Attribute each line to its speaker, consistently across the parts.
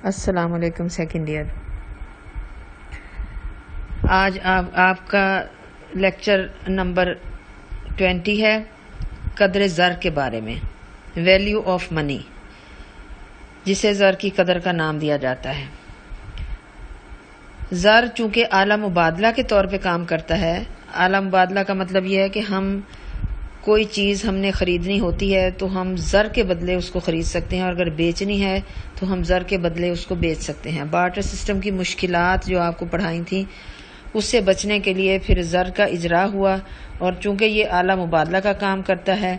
Speaker 1: السلام علیکم second year. آج آپ کا لیکچر نمبر 20 ہے، قدر زر کے بارے میں، ویلیو آف منی، جسے زر کی قدر کا نام دیا جاتا ہے۔ زر چونکہ اعلی مبادلہ کے طور پہ کام کرتا ہے، اعلی مبادلہ کا مطلب یہ ہے کہ کوئی چیز ہم نے خریدنی ہوتی ہے تو ہم زر کے بدلے اس کو خرید سکتے ہیں، اور اگر بیچنی ہے تو ہم زر کے بدلے اس کو بیچ سکتے ہیں۔ بارٹر سسٹم کی مشکلات جو آپ کو پڑھائی تھیں، اس سے بچنے کے لیے پھر زر کا اجرا ہوا، اور چونکہ یہ اعلی مبادلہ کا کام کرتا ہے،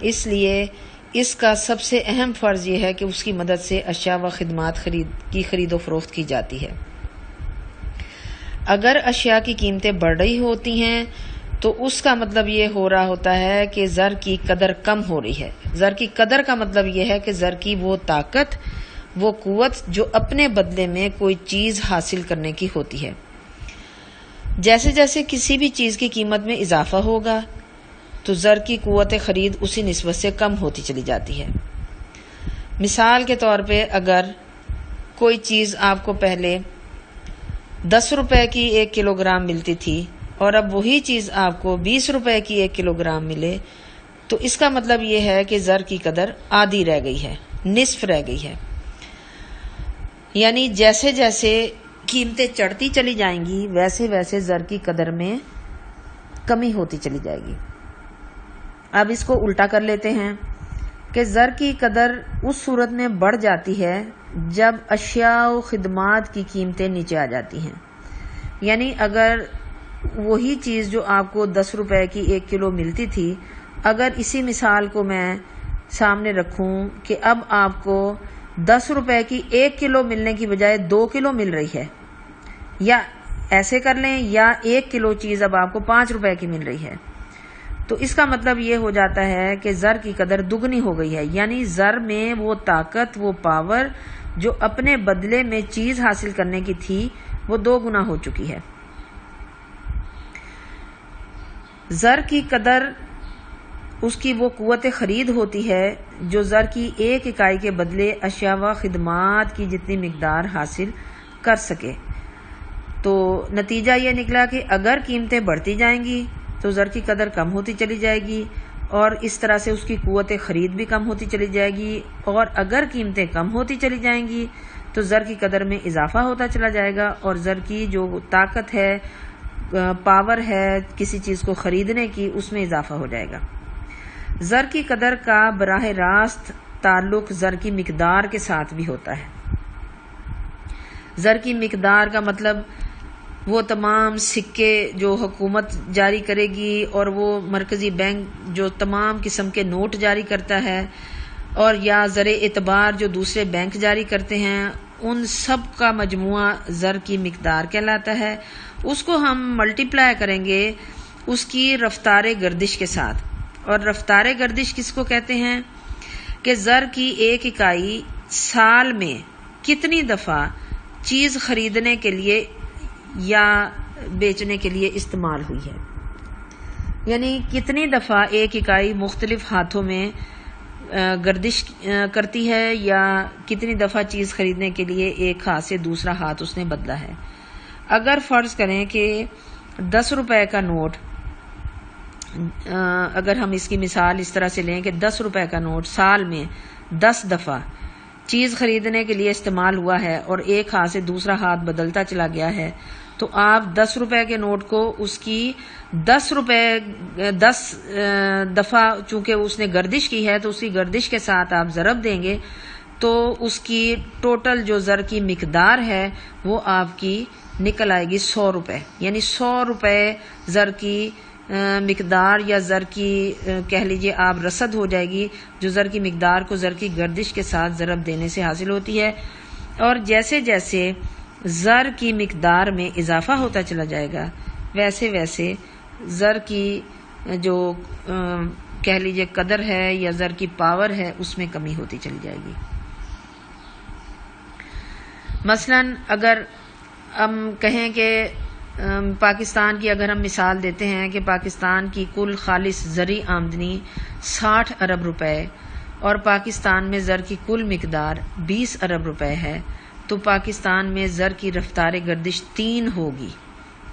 Speaker 1: اس لیے اس کا سب سے اہم فرض یہ ہے کہ اس کی مدد سے اشیاء و خدمات کی خرید و فروخت کی جاتی ہے۔ اگر اشیاء کی قیمتیں بڑھ رہی ہوتی ہیں تو اس کا مطلب یہ ہو رہا ہوتا ہے کہ زر کی قدر کم ہو رہی ہے۔ زر کی قدر کا مطلب یہ ہے کہ زر کی وہ طاقت، وہ قوت جو اپنے بدلے میں کوئی چیز حاصل کرنے کی ہوتی ہے۔ جیسے جیسے کسی بھی چیز کی قیمت میں اضافہ ہوگا تو زر کی قوت خرید اسی نسبت سے کم ہوتی چلی جاتی ہے۔ مثال کے طور پہ اگر کوئی چیز آپ کو پہلے 10 روپے کی 1 کلو گرام ملتی تھی اور اب وہی چیز آپ کو 20 روپے کی 1 کلو گرام ملے، تو اس کا مطلب یہ ہے کہ زر کی قدر آدھی رہ گئی ہے، نصف رہ گئی ہے۔ یعنی جیسے جیسے قیمتیں چڑھتی چلی جائیں گی ویسے ویسے زر کی قدر میں کمی ہوتی چلی جائے گی۔ اب اس کو الٹا کر لیتے ہیں کہ زر کی قدر اس صورت میں بڑھ جاتی ہے جب اشیاء و خدمات کی قیمتیں نیچے آ جاتی ہیں۔ یعنی اگر وہی چیز جو آپ کو 10 روپے کی 1 کلو ملتی تھی، اگر اسی مثال کو میں سامنے رکھوں کہ اب آپ کو 10 روپے کی 1 کلو ملنے کی بجائے 2 کلو مل رہی ہے، یا ایسے کر لیں، یا 1 کلو چیز اب آپ کو 5 روپے کی مل رہی ہے، تو اس کا مطلب یہ ہو جاتا ہے کہ زر کی قدر دگنی ہو گئی ہے۔ یعنی زر میں وہ طاقت، وہ پاور جو اپنے بدلے میں چیز حاصل کرنے کی تھی، وہ 2 گنا ہو چکی ہے۔ زر کی قدر اس کی وہ قوت خرید ہوتی ہے جو زر کی 1 اکائی کے بدلے اشیاء و خدمات کی جتنی مقدار حاصل کر سکے۔ تو نتیجہ یہ نکلا کہ اگر قیمتیں بڑھتی جائیں گی تو زر کی قدر کم ہوتی چلی جائے گی، اور اس طرح سے اس کی قوت خرید بھی کم ہوتی چلی جائے گی، اور اگر قیمتیں کم ہوتی چلی جائیں گی تو زر کی قدر میں اضافہ ہوتا چلا جائے گا، اور زر کی جو طاقت ہے، پاور ہے کسی چیز کو خریدنے کی، اس میں اضافہ ہو جائے گا۔ زر کی قدر کا براہ راست تعلق زر کی مقدار کے ساتھ بھی ہوتا ہے۔ زر کی مقدار کا مطلب وہ تمام سکے جو حکومت جاری کرے گی، اور وہ مرکزی بینک جو تمام قسم کے نوٹ جاری کرتا ہے، اور یا زر اعتبار جو دوسرے بینک جاری کرتے ہیں، ان سب کا مجموعہ زر کی مقدار کہلاتا ہے۔ اس کو ہم ملٹیپلائی کریں گے اس کی رفتار گردش کے ساتھ، اور رفتار گردش کس کو کہتے ہیں کہ زر کی 1 اکائی سال میں کتنی دفعہ چیز خریدنے کے لیے یا بیچنے کے لیے استعمال ہوئی ہے، یعنی کتنی دفعہ 1 اکائی مختلف ہاتھوں میں گردش کرتی ہے، یا کتنی دفعہ چیز خریدنے کے لیے ایک ہاتھ سے دوسرا ہاتھ اس نے بدلا ہے۔ اگر فرض کریں کہ 10 روپے کا نوٹ، اگر ہم اس کی مثال اس طرح سے لیں کہ 10 روپے کا نوٹ سال میں 10 دفعہ چیز خریدنے کے لیے استعمال ہوا ہے، اور ایک ہاتھ سے دوسرا ہاتھ بدلتا چلا گیا ہے، تو آپ 10 روپے کے نوٹ کو اس کی 10 دفعہ چونکہ اس نے گردش کی ہے، تو اس کی گردش کے ساتھ آپ ضرب دیں گے، تو اس کی ٹوٹل جو زر کی مقدار ہے وہ آپ کی نکل آئے گی 100 روپے۔ یعنی 100 روپے زر کی مقدار، یا زر کی کہہ لیجئے آپ رسد ہو جائے گی، جو زر کی مقدار کو زر کی گردش کے ساتھ ضرب دینے سے حاصل ہوتی ہے۔ اور جیسے جیسے زر کی مقدار میں اضافہ ہوتا چلا جائے گا ویسے ویسے زر کی جو کہہ لیجئے قدر ہے یا زر کی پاور ہے اس میں کمی ہوتی چلی جائے گی۔ مثلا اگر ہم کہیں کہ پاکستان کی اگر ہم مثال دیتے ہیں کہ پاکستان کی کل خالص زرعی آمدنی 60 ارب روپے اور پاکستان میں زر کی کل مقدار 20 ارب روپے ہے، تو پاکستان میں زر کی رفتار گردش 3 ہوگی،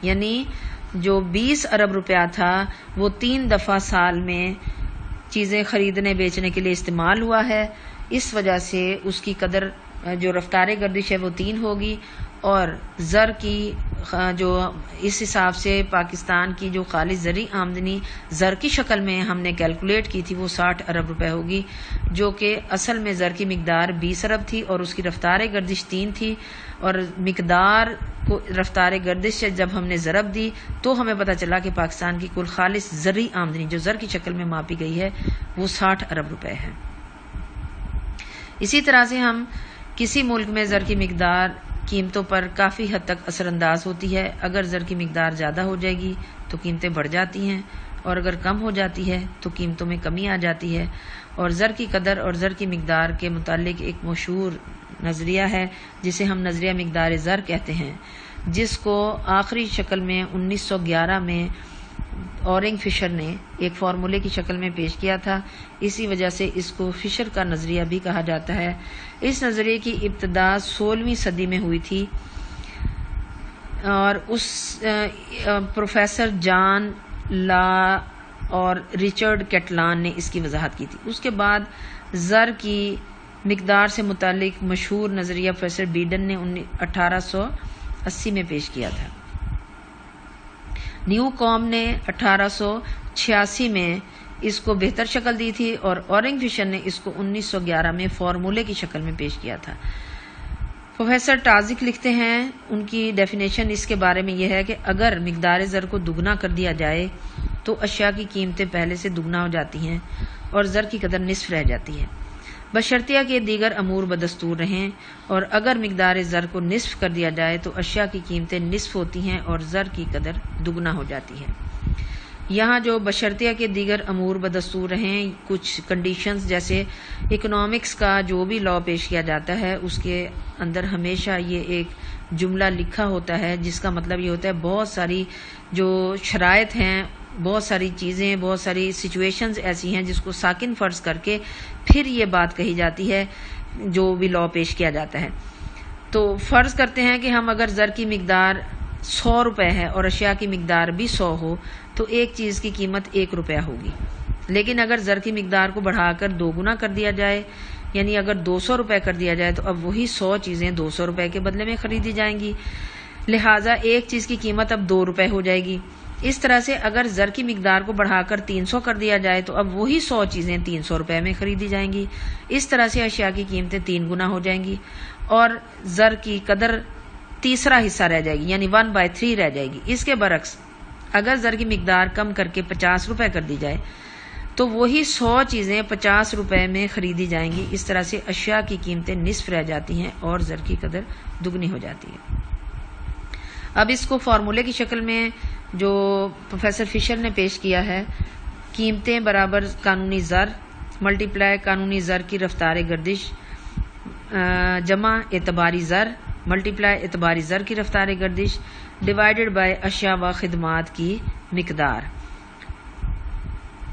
Speaker 1: یعنی جو 20 ارب روپیہ تھا وہ 3 دفعہ سال میں چیزیں خریدنے بیچنے کے لیے استعمال ہوا ہے، اس وجہ سے اس کی قدر جو رفتار گردش ہے وہ 3 ہوگی، اور زر کی جو اس حساب سے پاکستان کی جو خالص زرعی آمدنی زر کی شکل میں ہم نے کیلکولیٹ کی تھی وہ 60 ارب روپے ہوگی، جو کہ اصل میں زر کی مقدار 20 ارب تھی اور اس کی رفتار گردش 3 تھی، اور مقدار کو رفتار گردش سے جب ہم نے ضرب دی تو ہمیں پتہ چلا کہ پاکستان کی کل خالص زرعی آمدنی جو زر کی شکل میں ماپی گئی ہے وہ 60 ارب روپے ہے۔ اسی طرح سے ہم کسی ملک میں زر کی مقدار قیمتوں پر کافی حد تک اثر انداز ہوتی ہے۔ اگر زر کی مقدار زیادہ ہو جائے گی تو قیمتیں بڑھ جاتی ہیں، اور اگر کم ہو جاتی ہے تو قیمتوں میں کمی آ جاتی ہے۔ اور زر کی قدر اور زر کی مقدار کے متعلق ایک مشہور نظریہ ہے جسے ہم نظریہ مقدار زر کہتے ہیں، جس کو آخری شکل میں 1911 میں اورنگ فشر نے ایک فارمولے کی شکل میں پیش کیا تھا، اسی وجہ سے اس کو فشر کا نظریہ بھی کہا جاتا ہے۔ اس نظریے کی ابتدا 16ویں صدی میں ہوئی تھی، اور اس پروفیسر جان لا اور رچرڈ کیٹلان نے اس کی وضاحت کی تھی۔ اس کے بعد زر کی مقدار سے متعلق مشہور نظریہ پروفیسر بیڈن نے 1880 میں پیش کیا تھا۔ نیو کام نے 1886 میں اس کو بہتر شکل دی تھی، اور اورنگ فشر نے اس کو 1911 میں فارمولے کی شکل میں پیش کیا تھا۔ پروفیسر ٹازک لکھتے ہیں، ان کی ڈیفینیشن اس کے بارے میں یہ ہے کہ اگر مقدار زر کو دگنا کر دیا جائے تو اشیاء کی قیمتیں پہلے سے دگنا ہو جاتی ہیں اور زر کی قدر نصف رہ جاتی ہے، بشرطیہ کہ دیگر امور بدستور رہیں، اور اگر مقدار زر کو نصف کر دیا جائے تو اشیاء کی قیمتیں نصف ہوتی ہیں اور زر کی قدر دگنا ہو جاتی ہے۔ یہاں جو بشرطیہ کہ دیگر امور بدستور رہیں، کچھ کنڈیشنز جیسے اکنامکس کا جو بھی لا پیش کیا جاتا ہے اس کے اندر ہمیشہ یہ ایک جملہ لکھا ہوتا ہے جس کا مطلب یہ ہوتا ہے بہت ساری جو شرائط ہیں، بہت ساری چیزیں، بہت ساری سچویشنز ایسی ہیں جس کو ساکن فرض کر کے پھر یہ بات کہی جاتی ہے جو بھی لا پیش کیا جاتا ہے۔ تو فرض کرتے ہیں کہ ہم اگر زر کی مقدار 100 روپے ہے اور اشیاء کی مقدار بھی 100 ہو تو ایک چیز کی قیمت 1 روپیہ ہوگی، لیکن اگر زر کی مقدار کو بڑھا کر 2 گنا کر دیا جائے، یعنی اگر 200 روپے کر دیا جائے تو اب وہی 100 چیزیں 200 روپے کے بدلے میں خریدی جائیں گی، لہٰذا ایک چیز کی قیمت اب 2 روپے ہو جائے گی۔ اس طرح سے اگر زر کی مقدار کو بڑھا کر 300 کر دیا جائے تو اب وہی 100 چیزیں 300 روپے میں خریدی جائیں گی۔ اس طرح سے اشیاء کی قیمتیں 3 گنا ہو جائیں گی، اور زر کی قدر تیسرا حصہ رہ جائے گی، یعنی 1/3 رہ جائے گی۔ اس کے برعکس اگر زر کی مقدار کم کر کے 50 روپے کر دی جائے تو وہی 100 چیزیں 50 روپے میں خریدی جائیں گی۔ اس طرح سے اشیاء کی قیمتیں نصف رہ جاتی ہیں اور زر کی قدر دگنی ہو جاتی ہے۔ اب اس کو فارمولے کی شکل میں جو پروفیسر فشر نے پیش کیا ہے، قیمتیں برابر قانونی زر ملٹیپلائی قانونی زر کی رفتار گردش جمع اعتباری زر ملٹیپلائی اعتباری زر کی رفتار گردش ڈیوائیڈڈ بائی اشیاء و خدمات کی مقدار۔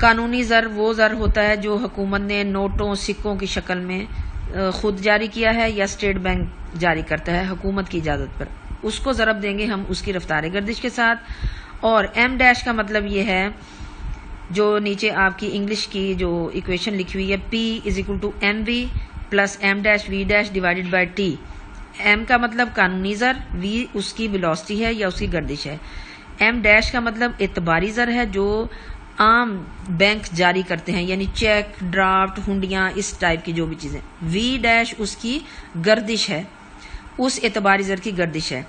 Speaker 1: قانونی زر وہ زر ہوتا ہے جو حکومت نے نوٹوں سکوں کی شکل میں خود جاری کیا ہے یا اسٹیٹ بینک جاری کرتا ہے حکومت کی اجازت پر، اس کو ضرب دیں گے ہم اس کی رفتار گردش کے ساتھ۔ اور ایم ڈیش کا مطلب یہ ہے جو نیچے آپ کی انگلش کی جو ایکویشن لکھی ہوئی ہے P=mv plus M dash V dash divided by T. M کا مطلب قانونی زر، وی اس کی ویلوسٹی ہے یا اس کی گردش ہے، ایم ڈیش کا مطلب اعتباری زر ہے جو عام بینک جاری کرتے ہیں، یعنی چیک، ڈرافٹ، ہنڈیاں، اس ٹائپ کی جو بھی چیزیں۔ وی ڈیش اس کی گردش ہے، اس اعتباری زر کی گردش ہے۔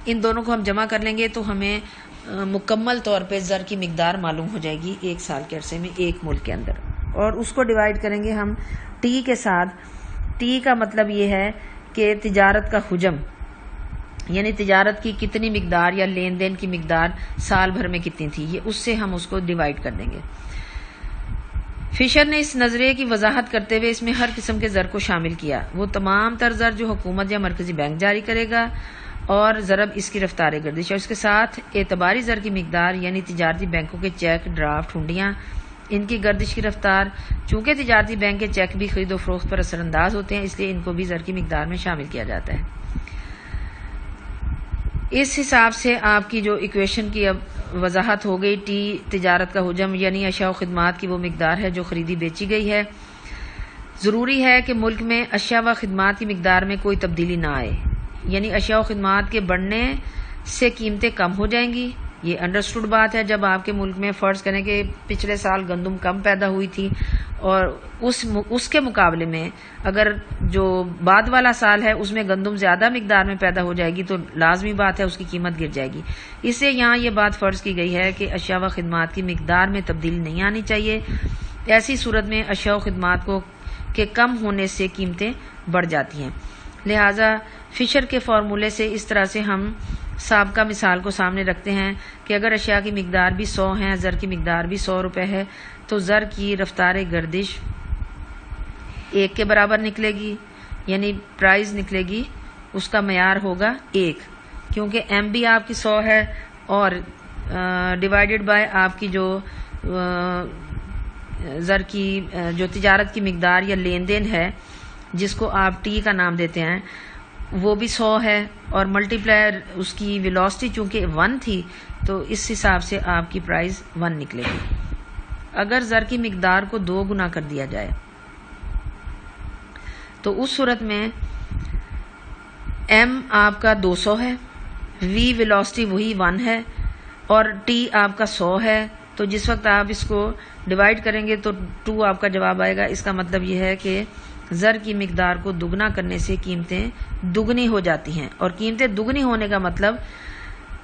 Speaker 1: ان دونوں کو ہم جمع کر لیں گے تو ہمیں مکمل طور پہ زر کی مقدار معلوم ہو جائے گی ایک سال کے عرصے میں ایک ملک کے اندر، اور اس کو ڈیوائیڈ کریں گے ہم ٹی کے ساتھ۔ ٹی کا مطلب یہ ہے کہ تجارت کا حجم، یعنی تجارت کی کتنی مقدار یا لین دین کی مقدار سال بھر میں کتنی تھی، یہ اس سے ہم اس کو ڈیوائیڈ کر دیں گے۔ فشر نے اس نظریے کی وضاحت کرتے ہوئے اس میں ہر قسم کے زر کو شامل کیا، وہ تمام تر زر جو حکومت یا مرکزی بینک جاری کرے گا، اور ضرب اس کی رفتار گردش، اور اس کے ساتھ اعتباری زر کی مقدار یعنی تجارتی بینکوں کے چیک، ڈرافٹ، ہنڈیاں، ان کی گردش کی رفتار، چونکہ تجارتی بینک کے چیک بھی خرید و فروخت پر اثر انداز ہوتے ہیں، اس لیے ان کو بھی زر کی مقدار میں شامل کیا جاتا ہے۔ اس حساب سے آپ کی جو ایکویشن کی اب وضاحت ہو گئی، ٹی تجارت کا حجم یعنی اشیاء و خدمات کی وہ مقدار ہے جو خریدی بیچی گئی ہے۔ ضروری ہے کہ ملک میں اشیاء و خدمات کی مقدار میں کوئی تبدیلی نہ آئے، یعنی اشیاء و خدمات کے بڑھنے سے قیمتیں کم ہو جائیں گی۔ یہ انڈرسٹوڈ بات ہے۔ جب آپ کے ملک میں فرض کریں کہ پچھلے سال گندم کم پیدا ہوئی تھی اور اس کے مقابلے میں اگر جو بعد والا سال ہے اس میں گندم زیادہ مقدار میں پیدا ہو جائے گی تو لازمی بات ہے اس کی قیمت گر جائے گی۔ اس سے یہاں یہ بات فرض کی گئی ہے کہ اشیاء و خدمات کی مقدار میں تبدیلی نہیں آنی چاہیے۔ ایسی صورت میں اشیاء و خدمات کے کم ہونے سے قیمتیں بڑھ جاتی ہیں۔ لہٰذا فشر کے فارمولے سے اس طرح سے ہم سابقہ مثال کو سامنے رکھتے ہیں کہ اگر اشیاء کی مقدار بھی 100 ہے، زر کی مقدار بھی 100 روپے ہے، تو زر کی رفتار گردش 1 کے برابر نکلے گی، یعنی پرائز نکلے گی، اس کا معیار ہوگا 1، کیونکہ ایم بھی آپ کی 100 ہے اور ڈیوائیڈڈ بائی آپ کی جو زر کی جو تجارت کی مقدار یا لین دین ہے جس کو آپ ٹی کا نام دیتے ہیں وہ بھی 100 ہے، اور ملٹی پلائر اس کی ویلوسٹی چونکہ 1 تھی تو اس حساب سے آپ کی پرائز 1 نکلے گی۔ اگر زر کی مقدار کو 2 گنا کر دیا جائے تو اس صورت میں ایم آپ کا 200 ہے، وی ویلوسٹی وہی 1 ہے اور ٹی آپ کا 100 ہے، تو جس وقت آپ اس کو ڈیوائڈ کریں گے تو 2 آپ کا جواب آئے گا۔ اس کا مطلب یہ ہے کہ زر کی مقدار کو دگنا کرنے سے قیمتیں دگنی ہو جاتی ہیں، اور قیمتیں دگنی ہونے کا مطلب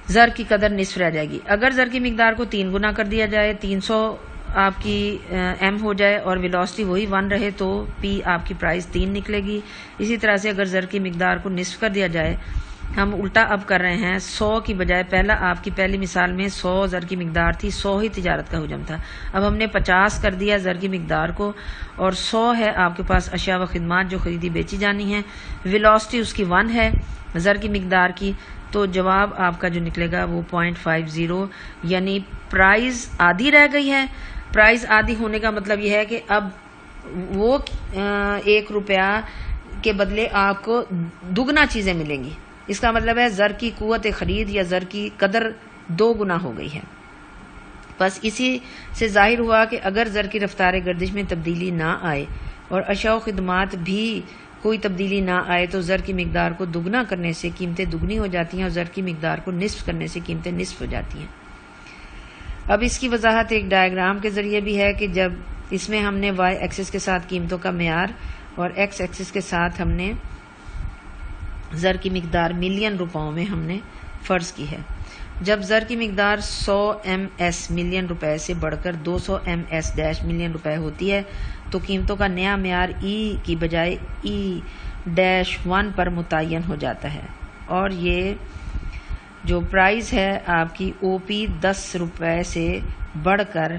Speaker 1: زر کی قدر نصف رہ جائے گی۔ اگر زر کی مقدار کو 3 گنا کر دیا جائے، 300 آپ کی ایم ہو جائے اور ویلوسٹی وہی 1 رہے تو پی آپ کی پرائز 3 نکلے گی۔ اسی طرح سے اگر زر کی مقدار کو نصف کر دیا جائے، ہم الٹا اب کر رہے ہیں، 100 کی بجائے پہلا آپ کی پہلی مثال میں 100 زر کی مقدار تھی، 100 ہی تجارت کا حجم تھا، اب ہم نے 50 کر دیا زر کی مقدار کو، اور 100 ہے آپ کے پاس اشیاء و خدمات جو خریدی بیچی جانی ہیں، ویلوسٹی اس کی 1 ہے زر کی مقدار کی، تو جواب آپ کا جو نکلے گا وہ 0.50، یعنی پرائز آدھی رہ گئی ہے۔ پرائز آدھی ہونے کا مطلب یہ ہے کہ اب وہ 1 روپیہ کے بدلے آپ کو دگنا چیزیں ملیں گی۔ اس کا مطلب ہے زر کی قوت خرید یا زر کی قدر 2 گنا ہو گئی ہے۔ بس اسی سے ظاہر ہوا کہ اگر زر کی رفتار گردش میں تبدیلی نہ آئے اور اشیاء و خدمات بھی کوئی تبدیلی نہ آئے تو زر کی مقدار کو دگنا کرنے سے قیمتیں دگنی ہو جاتی ہیں اور زر کی مقدار کو نصف کرنے سے قیمتیں نصف ہو جاتی ہیں۔ اب اس کی وضاحت ایک ڈائیگرام کے ذریعے بھی ہے کہ جب اس میں ہم نے وائی ایکسس کے ساتھ قیمتوں کا معیار اور ایکس ایکسس کے ساتھ ہم نے زر کی مقدار ملین روپوں میں ہم نے فرض کی ہے۔ جب زر کی مقدار 100 ایم ایس ملین روپے سے بڑھ کر 200 ایم ایس ڈیش ملین روپے ہوتی ہے تو قیمتوں کا نیا معیار ای کی بجائے ای ڈیش 1 پر متعین ہو جاتا ہے، اور یہ جو پرائز ہے آپ کی او پی 10 روپے سے بڑھ کر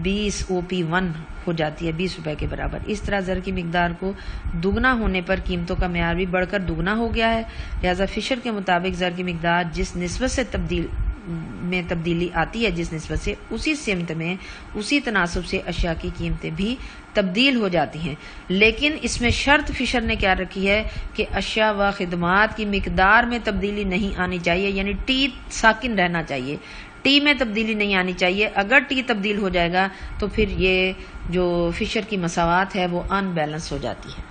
Speaker 1: 20 او پی 1 ہو جاتی ہے، 20 روپے کے برابر۔ اس طرح زر کی مقدار کو دگنا ہونے پر قیمتوں کا معیار بھی بڑھ کر دگنا ہو گیا ہے، لہذا فشر کے مطابق زر کی مقدار جس نسبت سے تبدیلی آتی ہے، جس نسبت سے اسی سمت میں اسی تناسب سے اشیاء کی قیمتیں بھی تبدیل ہو جاتی ہیں۔ لیکن اس میں شرط فشر نے کیا رکھی ہے کہ اشیاء و خدمات کی مقدار میں تبدیلی نہیں آنی چاہیے، یعنی ٹی ساکن رہنا چاہیے، ٹی میں تبدیلی نہیں آنی چاہیے۔ اگر ٹی تبدیل ہو جائے گا تو پھر یہ جو فشر کی مساوات ہے وہ ان بیلنس ہو جاتی ہے۔